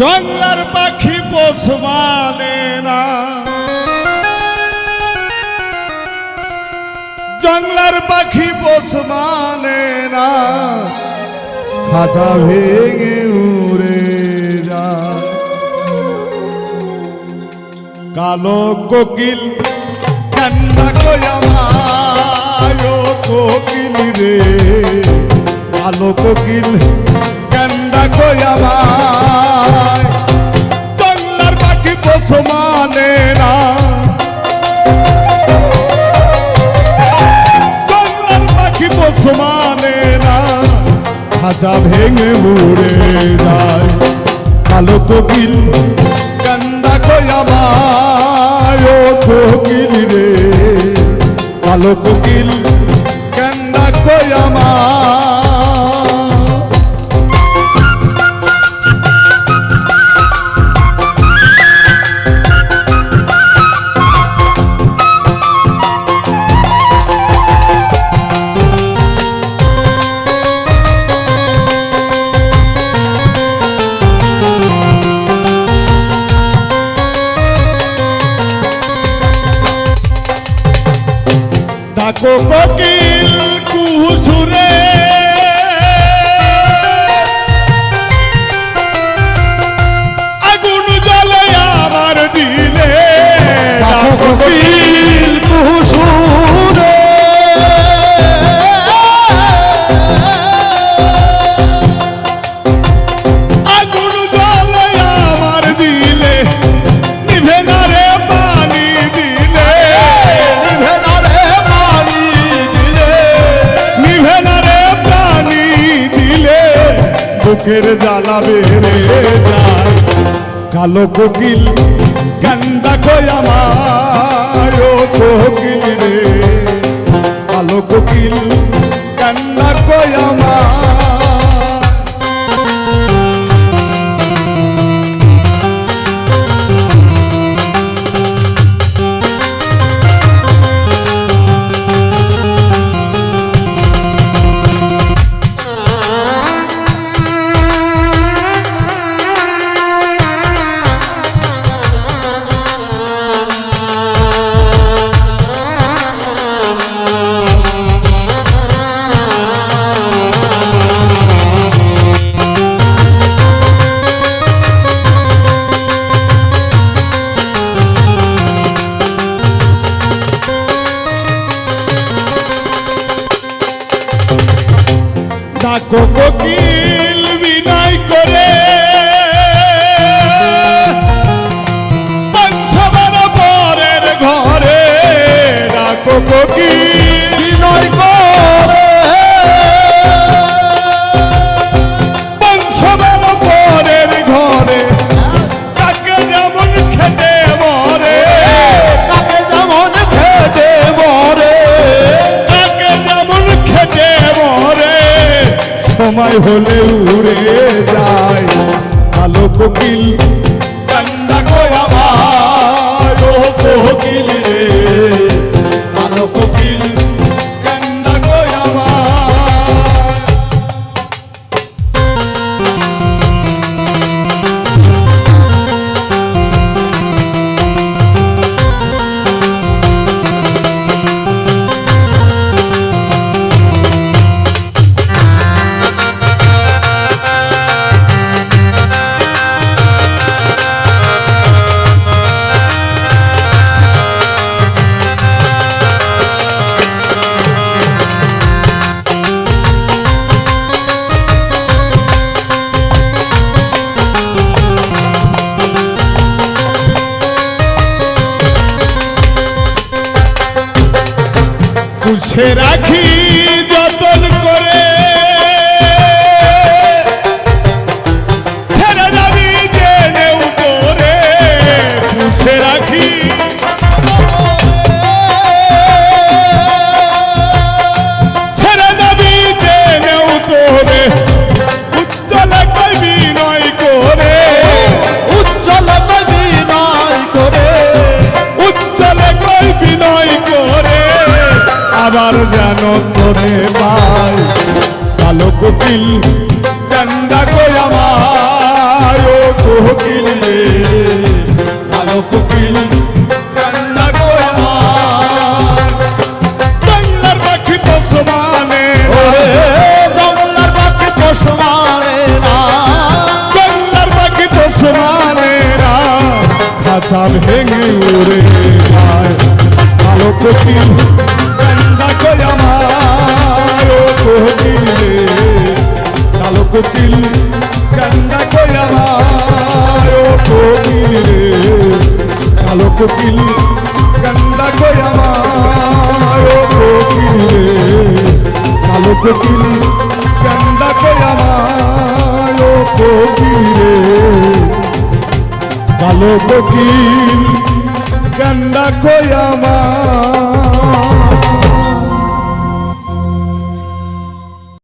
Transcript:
জঙ্গলার পাখি পোষ মানে না, জঙ্গলার পাখি পোষ মানে না, খাঁচা ভেঙে উড়ে যায়। কালো কোকিল কান্না কই আমায় ও কোকিল রে, কালো কোকিল কান্না কই আমায়। জঙ্গলার পাখি পোষ মানে না, জঙ্গলার পাখি পোষ মানে না, খাঁচা ভেঙে উড়ে যায়। কালো কোকিল কান্না কই আমায় ও কোকিল রে, কালো কোকিল কান্না কই আমায়। ডাকো কোকিল কুহু সুরে, আগুন জ্বলে আমার দিলে। ডাকো কোকিল কুহু সুরে, আগুন জ্বলে আমার দিলে, নিভে না রে পানি দিলে, নিভে না রে বুকের জ্বালা বেড়ে যায়। কালো কোকিল কান্দা কই আমায় ও কোকিল রে, কালো কোকিল কান্দা কই আমায়। ডাকো কোকিল বিনয় করে, পঞ্চবন পরের ঘরে। ডাকো কোকিল বিনয় করে, পঞ্চবন পরের ঘরে। কাকে যেমন খেতে মরে, কাকে যেমন খেতে মরে, কাকে যেমন খেতে মরে, সময় হলে উড়ে যায়। কালো কোকিল কান্দা কই আমায় ও কোকিল রে, কালো কোকিল কান্দা কই আমায়। পুষে রাখি যতন করে, ছেড়ে যাবি জেনেও করে। পুষে রাখি ছেড়ে যাবি জেনেও করে, উজ্জ্বলে কই বিনয় করে, উজ্জ্বলে কই বিনয় করে, উজ্জ্বলে কই বিনয় করে। আবার যেন তোরে পাই, কালো কোকিল কান্দা কই আমায় ও কোকিল রে কালো কোকিল কান্না গো আমার জঙ্গলার পাখি পোষ মানে ওরে জঙ্গলার পাখি পোষ মানে না, জঙ্গলার পাখি পোষ মানে না খাঁচা ভেঙে উড়ে যায় কালো কোকিল কান্না গো আমার ও কোকিল রে কালো কোকিল কান্না গো আমার ও কোকিল রে কালো কোকিল কান্না গো আমার ও কোকিল রে কালো কোকিল কান্না গো আমার ও কোকিল রে কালো কোকিল কান্না গো আমার